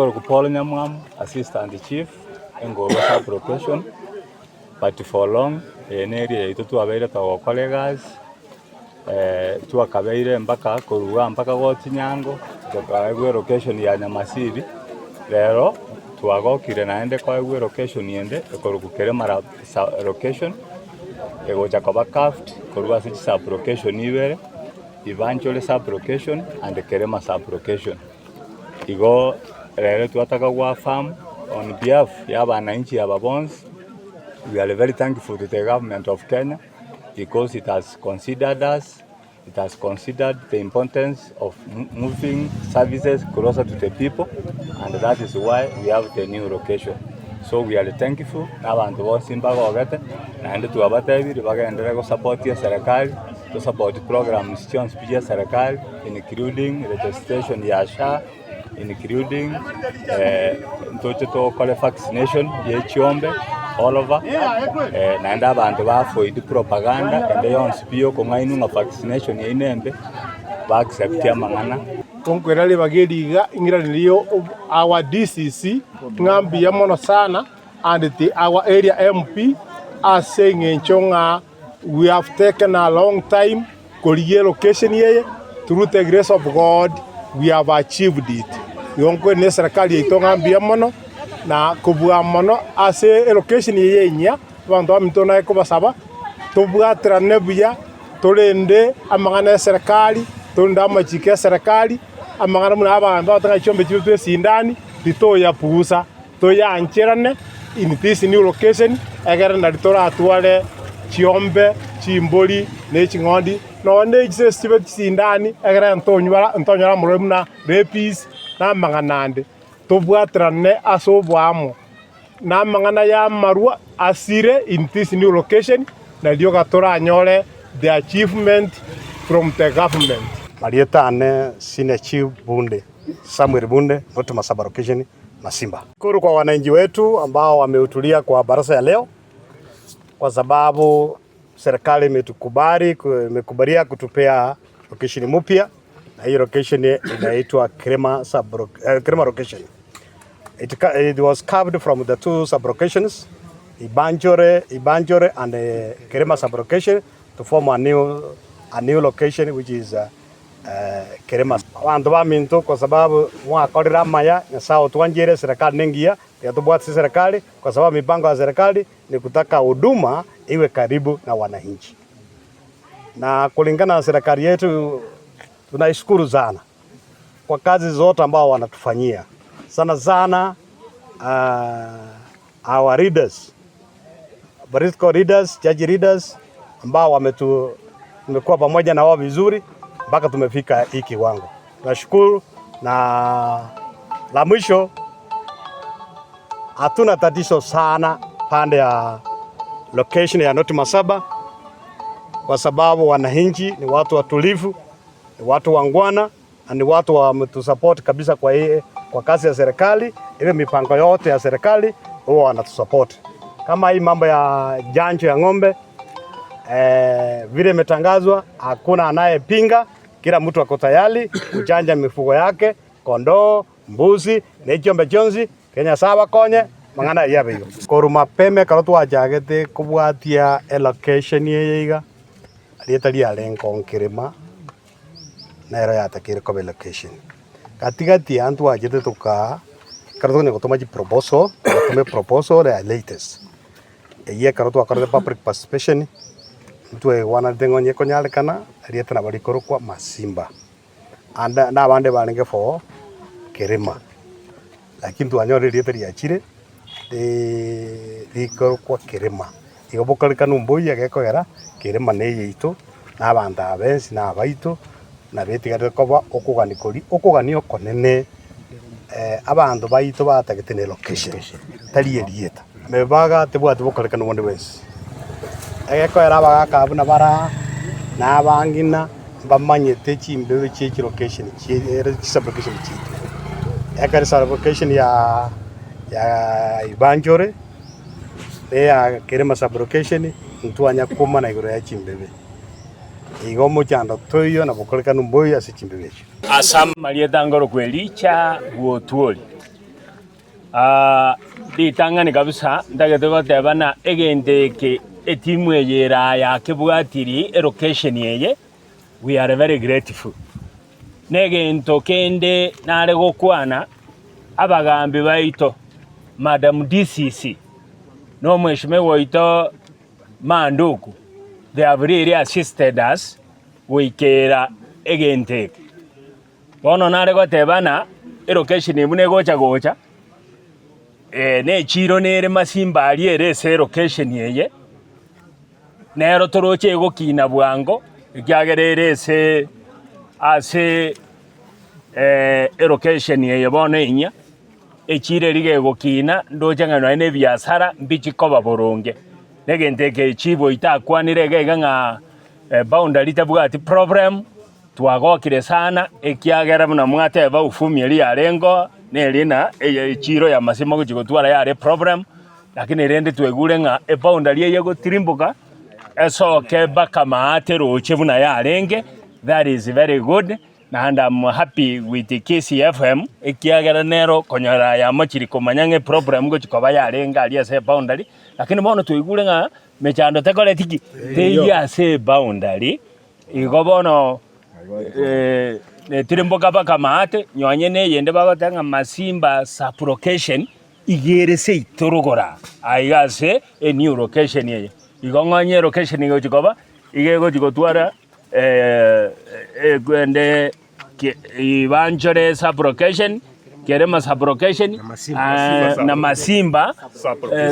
ngoro kupolo nyamwam assistant chief engo sub location but for long area ito tuabeire to colleagues tuakabeire mpaka kuruga mpaka gotinyango tukaegwe location ya Nyamasiri lero tuagokire naende kwaegwe location yende ekorukukere mara location egocha koba craft kuruga sub location ibere eventually sub location and Kerema sub location igo lero tuataka wa farm on behalf ya bananchi ya Babons. We are very thankful to the government of Kenya because it has considered us, it has considered the importance of moving services closer to the people, and that is why we have the new location. So we are thankful. Abantu bose imbaga ogete naende tuabatebi bagaendelea ku support ya serikali, to support programs chons pia serikali including registration ya SHA, including to call vaccination ya Chiombe all over naenda abantu bafoid propaganda ende yonse pio kongainu na vaccination ya inembe ba accept ya mangana konkwera bageriga ingiranirio our DCC ngambi ya mono sana and our area MP are saying enchonga we have taken a long time kolie location yeye through the grace of God we have achieved it yonkwe ne serikali itongambi ya mono na kubwa mono ase location yenya bantu amitona ekobasaba tubwatira nebuya tolende amagana ya serikali tonda amachike ya serikali amagana muna abantu batanga chombe chitu sindani litoya puusa toya ancherane in this new location agera na litora atwale chiombe chimboli ne chingondi no ne jise sindani agera ntonyara muremna repis na maganande tubwatrane asobwamo na mangana ya marua asire in this new location na dio gatora anyole the achievement from the government. Marietane sine chief Bunde Samuel Bunde Notuma sub location Masimba. Shukuru kwa wananchi wetu ambao wamehudhuria kwa baraza ya leo, kwa sababu serikali imekubalia kutupea location mpya, na hiyo location inaitwa Kerema location. It was carved from the two sub-locations, Ibanjore and Kerema sub-location, to form a new location which is Kerema. Wantu baminto kwa sababu mwakorera maya ngasao tuanjire serikali nengia ya tubwatsi serikali, kwa sababu mipango ya serikali ni kutaka huduma iwe karibu na wananchi. Na kulingana na serikali yetu tunaishukuru sana kwa kazi zote ambao wanatufanyia. Sana our leaders, political leaders, judge leaders ambao tumekuwa pamoja na wao vizuri mpaka tumefika hiki kiwango. Nashukuru, na la mwisho hatuna tatizo sana pande ya location ya Notuma Saba, kwa sababu wananchi ni watu watulivu, ni watu wangwana, ni watu wametusupport kabisa kwa kazi ya serikali. Ile mipango yote ya serikali huwa wanatusupport. Kama hii mambo ya janjo ya ng'ombe vile imetangazwa, hakuna anayepinga, kila mtu ako tayari kuchanja mifugo yake, kondoo, mbuzi, na chombe chonzi Kenya saba konye mangana yabe yo. Koruma peme karotu ajagete kubwatia allocation yeiga alietali alenko Kerema na era yatakire ko location katigati antu ajete tuka karotu ne gotomaji proposal ya latest eye karotu akarode public participation mtu wana dengonye konyale kana alieta na balikoro kwa Masimba anda na bande balenge fo Kerema, lakini tuanyore alieta liachire likoro kwa Kerema igobokali mboi yageko yara Kerema ne yito na banda bensi na baito na betigare koba okuganio konene abantu baito batagete location tali elieta mebaga tebwate bokaleka n'ubundi wese egeko yara bagakabu na bara na bangina bamanyete chimbe cye location cye sub location cye ekari sub location ya Ibanjore ya Kerema sub location ntwanya kuma na igoro ya chimbebe igomo chando toyo na bokoleka n'umboya se chimbebe asam marieta ngoro kwelicha guotuoli Ritang'ani kabisa ndagete gotebana egente eke etimu eye eraya kebwatiri elocation eye we are very grateful negento kende nare gokwana abagambi baito Madam DCC no mheshimiwa waito Manduku they have really assisted us wikera egente eke bono nare gotebana elocation ebune gocha ne chiro nere masimba ali ere location yeye nero toroche gokina bwango ikiagerere ase location yeye bono inya echire lige gokina ndoje ngano ene biasara mbichi koba boronge negente ke chibo itakwanire gega nga boundary tabwati problem twagokire sana ekiagera buna mwateba ufumi eli arengo nelina chiro ya masimo gutwara yare problem lakini rende twegure nga boundary ye gotirimbuka esoke baka maate roche buna yarenge that is very good and I'm happy with the KCFM ekiagera nero konyara ya machiri komanyange problem gochikoba yarenga ali ase boundary lakini bono twegure nga mechando tekole tiki teya ase boundary igobono tirimboka baka maate nyonye ne yende bagotanga masimba sublocation igerese itorogora aigase a new location ye igonganye location yo chikoba igego chikotwara gwende ibanjore sublocation kerema sublocation na masimba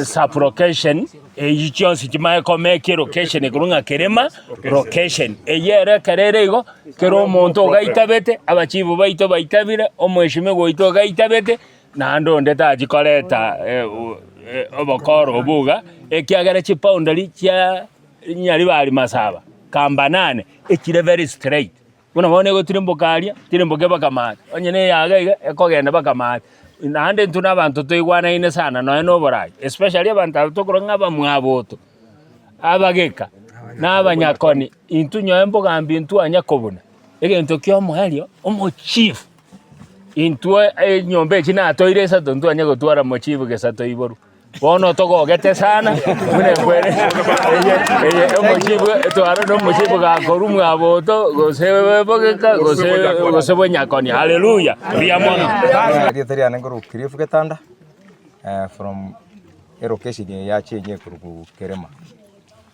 sublocation eyichonsi chimaye komeke location kurunga kerema location eyere karere igo kero omonto ogaitabete abachibu baito baitabire omweshime goito gaitabete nando ndeta ajikoleta obokoro obuga ekiagera chipoundali chia nyali bali masaba kamba 8 ekire very straight bona bone go tirimbokaria tirimboke bakamata onyene yaga ekogenda bakamata nande ntuna abantu toigwana ine sana no borai especially abantu tokuronga bamwaboto abageka n'abanyakoni intu nyoembo gambi intu anyakobuna egento kyomuhelio omo chief intu nyombe china toire sato ntu anyagotwara mo chief gesato iboru bono togogete sana mune kwere omo chief twara no mo chief ga korumu aboto gosebogeka gosebo nyakoni haleluya riamono Teri ngoro kirifu getanda from location ya chenye kuruku kerema.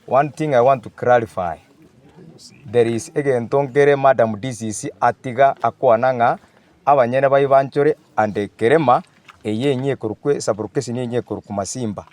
One thing I want to clarify, there is again tongere Madam DCC atiga akwananga abanyene bayibanchore ande kerema eyenye kurukwe sublocation yenye kuruku masimba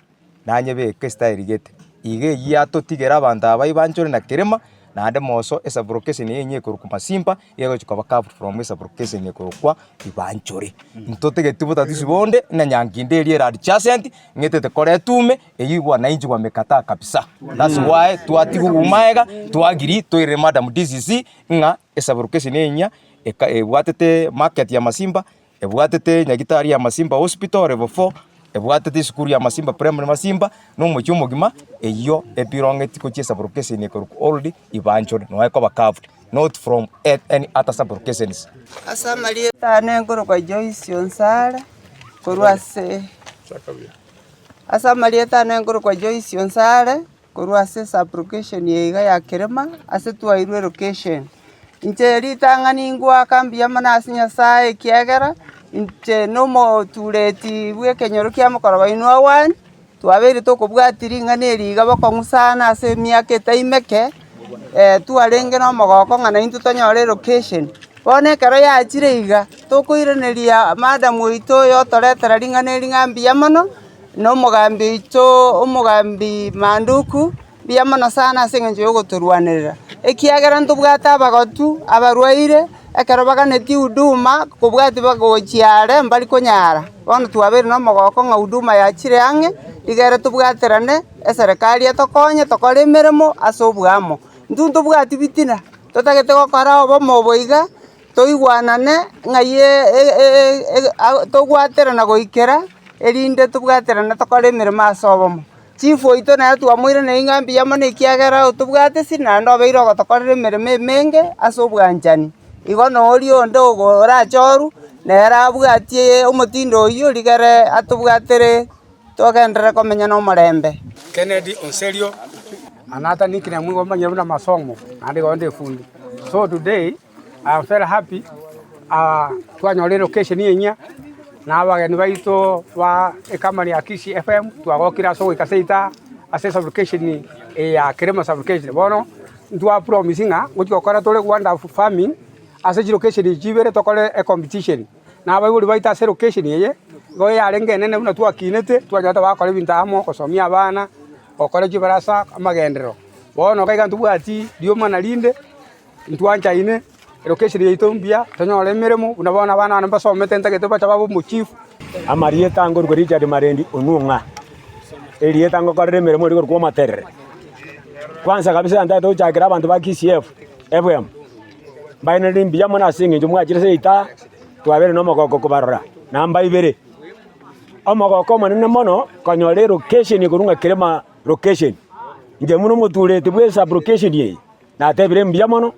nanye be style gete ige yato tigera banda bayibanchore na kerema na ande moso sublocation yenye kuruku masimba yego chikaba cover from sublocation yenye kurukwa ibanchore ntote getubuta tisibonde na nyanginde eli rad chasent ngete te kore tume eyigwa na inji kwa mekata kabisa. That's why tuatigu umaega tuagiri toire Madam DCC nga sublocation yenya ebwatete market ya masimba ebwatete nyagitari ya masimba hospital level 4 ebwatete skuru ya masimba primary masimba no mucyumo gima eyo epironge tikoche sublocation ko already ibanchore no ko bakaved not from any other sublocations. Asamalie tane ngoro kwa Joyce Onsare korwase Asamalie tane ngoro kwa Joyce Onsare korwase sublocation yega ya Kerema ase twairwe location inche ritang'ani ngwa kambi ya manasi nyasaye kiagera inche nomo tureti bwe kenyoro kya mukoroba inwa wan twabere tokobwatiri ng'aneri ga bakong'usana ase miaka etaimeke tuarenge no mogoko ng'ana intu tonyore location bone kero yachire iga tokoireneria Madam oito yotoretera ring'aneri ng'ambi ya mono no mogambi ito omogambi Manduku bia mono sana ase ng'encho yogotorwanirira ekiagera ntubwata abagotu abarwaire ekero baganeti huduma kobwati bagochiare mbali konyara bono twabere no mogoko ng'a huduma yachire ang'e igere tubwaterane eserikali etokonye tokore emeremo ase obwamo ntuntu bwati bitina totagete gokora obomo boiga toigwanane ng'aye togwaterana goikera erinde tubwaterane tokore emeremo ase obomo chief oito naye twamoire na ing'ambi ya mono ekiagera otobwate sina ndobeire ogotokorera emeremo emenge ase obwanchani igo noori onde orachoru nera abwatie omotindo oyo rigere atubwatere togendere komenya no morembe. Kennedy Onserio anata nikine mwigo manya na masomo andi gonde fundi. So today I am very happy twanyore location yenya na abageni baito wa ekamari ya Kisi FM twagokira so ikaseita access application ya Kerema application bono ndwa promisinga gukikora tole Wanda farming ase location jibere tokole a competition na abayuri baita ase location yeye go yarenge nene buna twakinete twanyata bakore bintamo kosomia abana okore jibarasa amagendero bono kaiga ntubwati dio mana linde ntwanja ine location yeito mbia tonyole meremo unabona bana namba somete ntagete bacha babo mu chief amarieta ngorgo Richard Marendi onunga elieta ngokorere meremo ri kwa materere kwanza kabisa ndato chakira abantu ba KCF FM baina limbia mona singe njumwa chire ita twabere no mogoko kubarora namba 2 omogoko manene mono konyore location kurunga Kerema location nje muno muture tibwe sub location ye na tebire mbia mono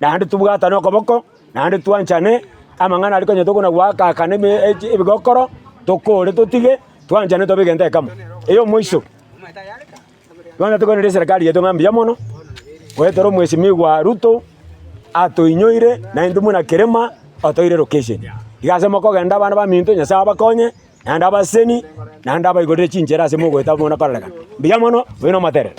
na handi tubwata no koboko na handi twanchane amangana aliko nyeto na waka kaneme ibigokoro tokore totige twanchane tobigenda kama eyo mwisho Wanda tuko ni serikali yetu ngambia mono wetero mweshimiwa Ruto atoinyoire na ndumu na Kerema atoire location igasema ko genda bana ba minto nyasa bakonye nanda baseni nanda baigore chinjera se mugo eta mona paralaga mbia mono wino matere